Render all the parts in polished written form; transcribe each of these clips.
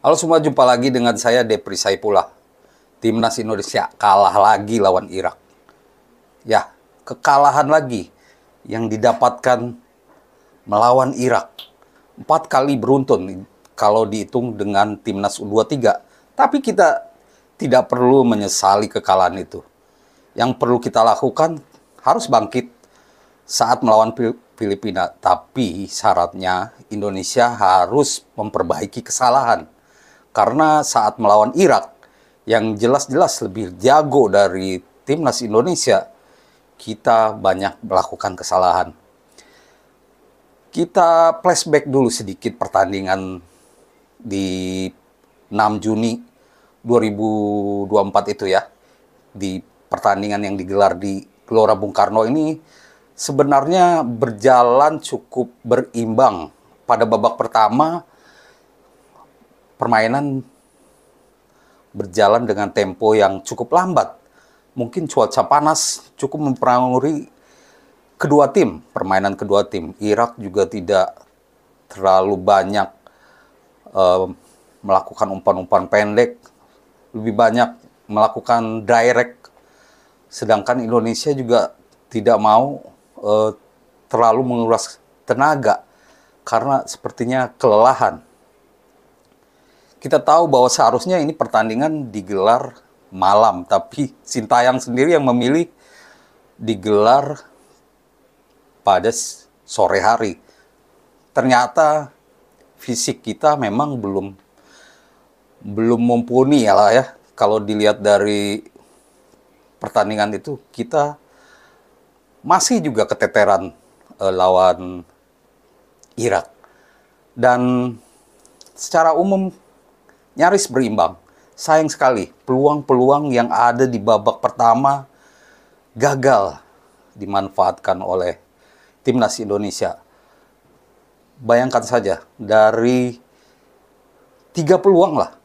Halo semua, jumpa lagi dengan saya Depri Saipullah. Timnas Indonesia kalah lagi lawan Irak. Ya, kekalahan lagi yang didapatkan melawan Irak. 4 kali beruntun kalau dihitung dengan Timnas U23. Tapi kita tidak perlu menyesali kekalahan itu. Yang perlu kita lakukan harus bangkit saat melawan Filipina. Tapi syaratnya Indonesia harus memperbaiki kesalahan. Karena saat melawan Irak, yang jelas-jelas lebih jago dari timnas Indonesia, kita banyak melakukan kesalahan. Kita flashback dulu sedikit pertandingan di 6 Juni 2024 itu ya. Di pertandingan yang digelar di Gelora Bung Karno ini sebenarnya berjalan cukup berimbang. Pada babak pertama, permainan berjalan dengan tempo yang cukup lambat. Mungkin cuaca panas cukup mempengaruhi permainan kedua tim. Irak juga tidak terlalu banyak melakukan umpan-umpan pendek, lebih banyak melakukan direct. Sedangkan Indonesia juga tidak mau terlalu menguras tenaga karena sepertinya kelelahan. Kita tahu bahwa seharusnya ini pertandingan digelar malam, tapi Sintayong sendiri yang memilih digelar pada sore hari. Ternyata fisik kita memang belum mumpuni ya lah ya. Kalau dilihat dari pertandingan itu, kita masih juga keteteran lawan Irak. Dan secara umum nyaris berimbang. Sayang sekali, peluang-peluang yang ada di babak pertama gagal dimanfaatkan oleh timnas Indonesia. Bayangkan saja, dari 3 peluang lah,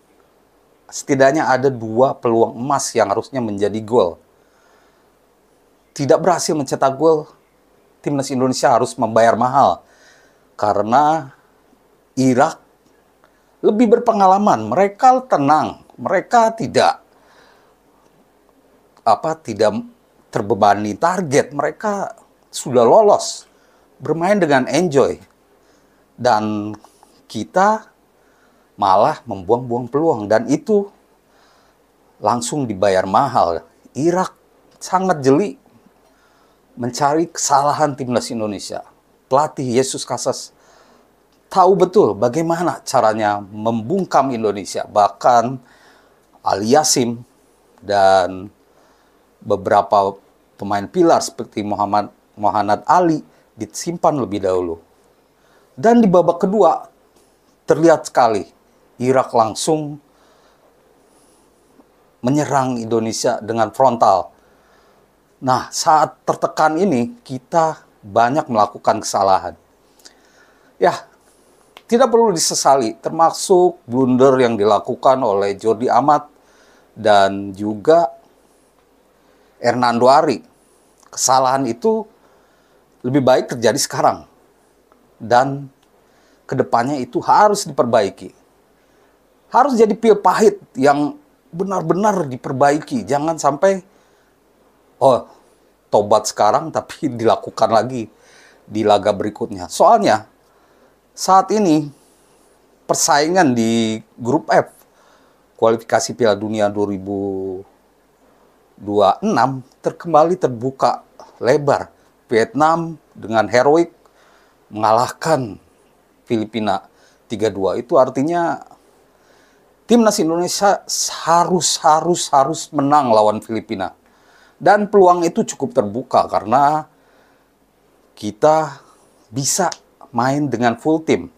setidaknya ada 2 peluang emas yang harusnya menjadi gol. Tidak berhasil mencetak gol, timnas Indonesia harus membayar mahal. Karena Irak lebih berpengalaman, mereka tenang, mereka tidak terbebani target, mereka sudah lolos, bermain dengan enjoy, dan kita malah membuang-buang peluang, dan itu langsung dibayar mahal. Irak sangat jeli mencari kesalahan timnas Indonesia. Pelatih Jesus Casas tahu betul bagaimana caranya membungkam Indonesia. Bahkan Ali Yasim dan beberapa pemain pilar seperti Muhammad Ali disimpan lebih dahulu. Dan di babak kedua terlihat sekali Irak langsung menyerang Indonesia dengan frontal. Nah, saat tertekan ini kita banyak melakukan kesalahan. Ya, tidak perlu disesali, termasuk blunder yang dilakukan oleh Jordi Amat dan juga Hernando Ari. Kesalahan itu lebih baik terjadi sekarang, dan kedepannya itu harus diperbaiki. Harus jadi pil pahit yang benar-benar diperbaiki. Jangan sampai, tobat sekarang tapi dilakukan lagi di laga berikutnya. Soalnya saat ini persaingan di grup F kualifikasi Piala Dunia 2026 kembali terbuka lebar. Vietnam dengan heroik mengalahkan Filipina 3-2. Itu artinya timnas Indonesia harus menang lawan Filipina. Dan peluang itu cukup terbuka karena kita bisa main dengan full team.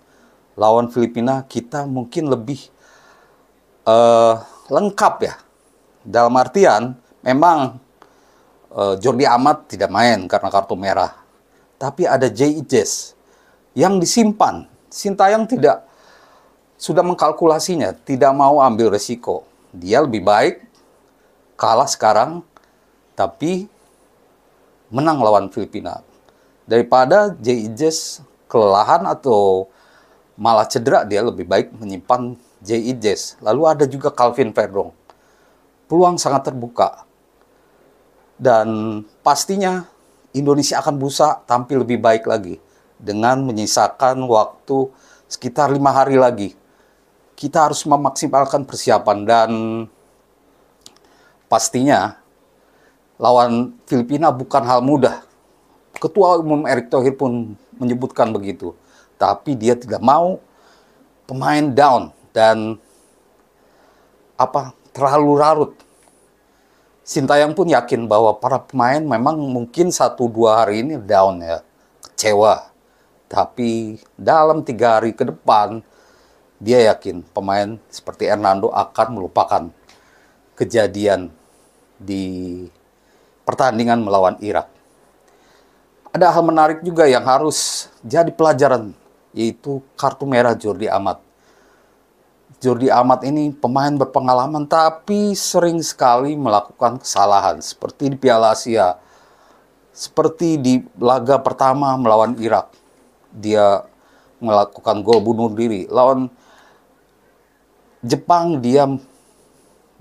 Lawan Filipina kita mungkin lebih lengkap ya. Dalam artian memang Jordi Amat tidak main karena kartu merah. Tapi ada Jez yang disimpan. Sintayong sudah mengkalkulasinya, tidak mau ambil resiko. Dia lebih baik kalah sekarang tapi menang lawan Filipina daripada Jez kelelahan atau malah cedera. Dia lebih baik menyimpan J.I. Jazz, lalu ada juga Calvin Verdong. Peluang sangat terbuka. Dan pastinya Indonesia akan berusaha tampil lebih baik lagi dengan menyisakan waktu sekitar 5 hari lagi. Kita harus memaksimalkan persiapan dan pastinya lawan Filipina bukan hal mudah. Ketua Umum Erick Thohir pun menyebutkan begitu. Tapi dia tidak mau pemain down dan terlalu larut. Sintayong pun yakin bahwa para pemain memang mungkin 1-2 hari ini down ya, kecewa. Tapi dalam 3 hari ke depan, dia yakin pemain seperti Hernando akan melupakan kejadian di pertandingan melawan Irak. Ada hal menarik juga yang harus jadi pelajaran, yaitu kartu merah Jordi Amat. Jordi Amat ini pemain berpengalaman tapi sering sekali melakukan kesalahan. Seperti di Piala Asia, seperti di laga pertama melawan Irak. Dia melakukan gol bunuh diri. Lawan Jepang dia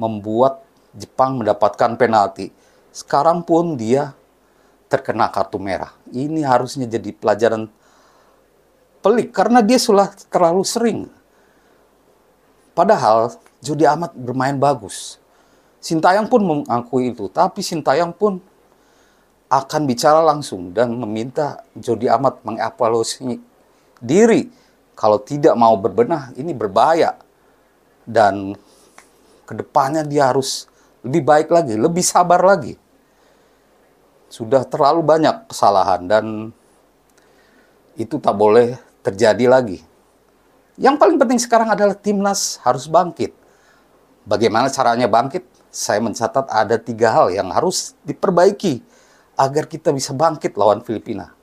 membuat Jepang mendapatkan penalti. Sekarang pun dia terkena kartu merah. Ini harusnya jadi pelajaran pelik karena dia sudah terlalu sering. Padahal Jordi Amat bermain bagus. Sintayong pun mengakui itu, tapi Sintayong pun akan bicara langsung dan meminta Jordi Amat mengevaluasi diri. Kalau tidak mau berbenah, ini berbahaya. Dan kedepannya dia harus lebih baik lagi, lebih sabar lagi. Sudah terlalu banyak kesalahan dan itu tak boleh terjadi lagi. Yang paling penting sekarang adalah timnas harus bangkit. Bagaimana caranya bangkit? Saya mencatat ada 3 hal yang harus diperbaiki agar kita bisa bangkit lawan Filipina.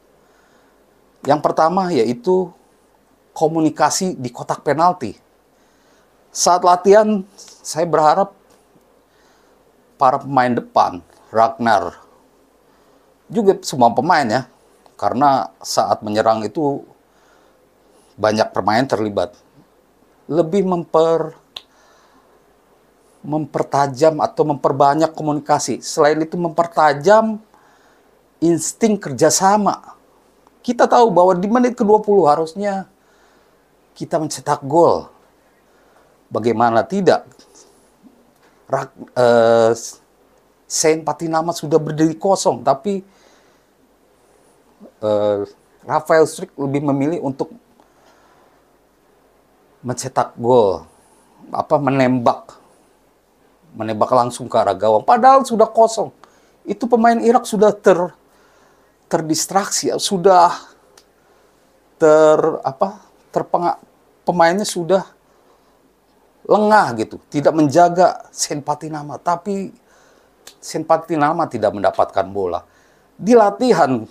Yang pertama yaitu komunikasi di kotak penalti. Saat latihan, saya berharap para pemain depan, Ragnar, juga semua pemain ya, karena saat menyerang itu banyak pemain terlibat, lebih mempertajam atau memperbanyak komunikasi. Selain itu mempertajam insting kerjasama. Kita tahu bahwa di menit ke-20 harusnya kita mencetak gol. Bagaimana tidak? Saint Patinama sudah berdiri kosong, tapi Rafael Struijk lebih memilih untuk mencetak gol, menembak langsung ke arah gawang. Padahal sudah kosong. Itu pemain Irak sudah terdistraksi, sudah pemainnya sudah lengah gitu, tidak menjaga Saint Patinama. Tapi Saint Patinama tidak mendapatkan bola. Di latihan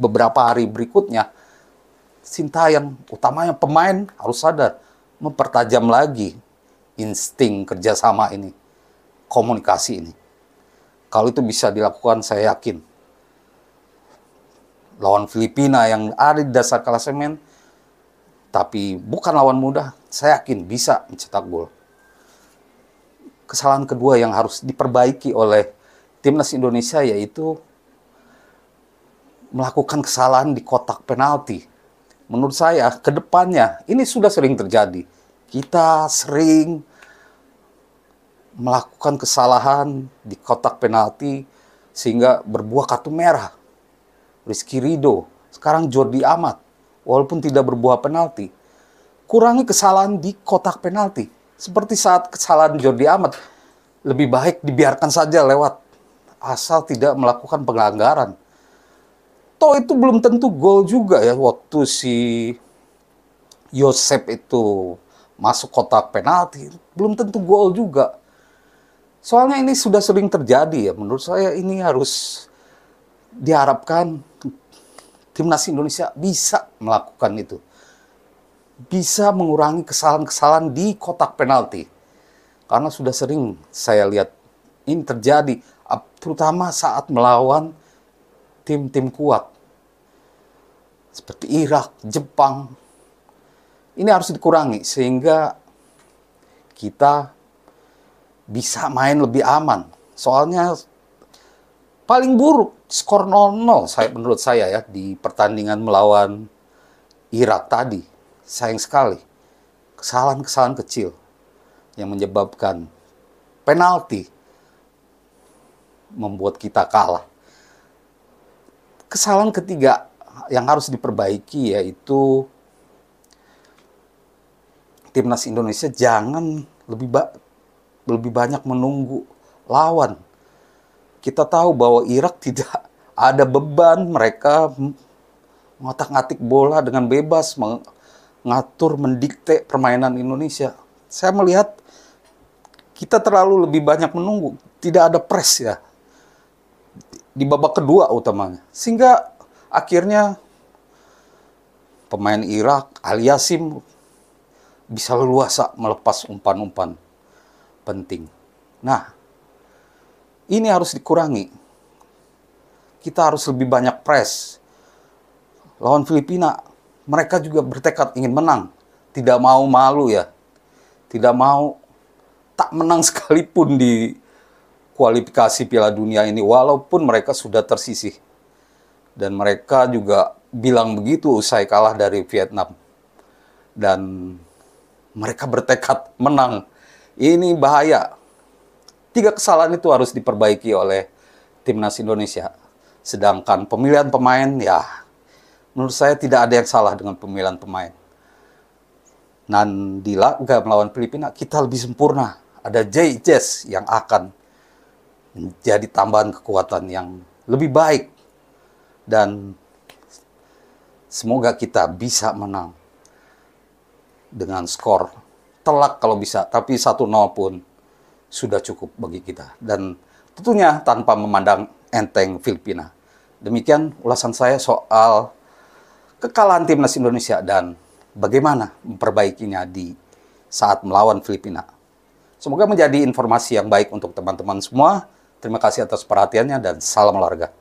beberapa hari berikutnya, Sintayong, utamanya pemain harus sadar, mempertajam lagi insting kerjasama ini, komunikasi ini. Kalau itu bisa dilakukan, saya yakin lawan Filipina yang ada di dasar klasemen, tapi bukan lawan mudah, saya yakin bisa mencetak gol. Kesalahan kedua yang harus diperbaiki oleh timnas Indonesia yaitu melakukan kesalahan di kotak penalti. Menurut saya, ke depannya, ini sudah sering terjadi. Kita sering melakukan kesalahan di kotak penalti sehingga berbuah kartu merah. Rizky Ridho, sekarang Jordi Amat, walaupun tidak berbuah penalti. Kurangi kesalahan di kotak penalti. Seperti saat kesalahan Jordi Amat, lebih baik dibiarkan saja lewat, asal tidak melakukan pelanggaran. Toh itu belum tentu gol juga ya, waktu si Yosep itu masuk kotak penalti, belum tentu gol juga. Soalnya ini sudah sering terjadi ya, menurut saya ini harus diharapkan timnas Indonesia bisa melakukan itu. Bisa mengurangi kesalahan-kesalahan di kotak penalti. Karena sudah sering saya lihat ini terjadi, terutama saat melawan tim-tim kuat seperti Irak, Jepang. Ini harus dikurangi sehingga kita bisa main lebih aman. Soalnya paling buruk skor 0-0 menurut saya ya di pertandingan melawan Irak tadi. Sayang sekali. Kesalahan-kesalahan kecil yang menyebabkan penalti membuat kita kalah. Kesalahan ketiga yang harus diperbaiki yaitu timnas Indonesia jangan lebih banyak menunggu lawan. Kita tahu bahwa Irak tidak ada beban, mereka ngotak-ngatik bola dengan bebas, mengatur, mendikte permainan Indonesia. Saya melihat kita terlalu lebih banyak menunggu, tidak ada press ya di babak kedua utamanya, sehingga akhirnya pemain Irak Ali Yassim bisa leluasa melepas umpan-umpan penting. Nah, ini harus dikurangi. Kita harus lebih banyak press. Lawan Filipina, mereka juga bertekad ingin menang. Tidak mau malu ya. Tidak mau tak menang sekalipun di kualifikasi Piala Dunia ini. Walaupun mereka sudah tersisih. Dan mereka juga bilang begitu usai kalah dari Vietnam. Dan mereka bertekad menang. Ini bahaya. 3 kesalahan itu harus diperbaiki oleh timnas Indonesia. Sedangkan pemilihan pemain, ya menurut saya tidak ada yang salah dengan pemilihan pemain. Dan di laga melawan Filipina, kita lebih sempurna. Ada Jazz yang akan menjadi tambahan kekuatan yang lebih baik. Dan semoga kita bisa menang dengan skor telak kalau bisa, tapi 1-0 pun sudah cukup bagi kita. Dan tentunya tanpa memandang enteng Filipina. Demikian ulasan saya soal kekalahan timnas Indonesia dan bagaimana memperbaikinya di saat melawan Filipina. Semoga menjadi informasi yang baik untuk teman-teman semua. Terima kasih atas perhatiannya dan salam olahraga.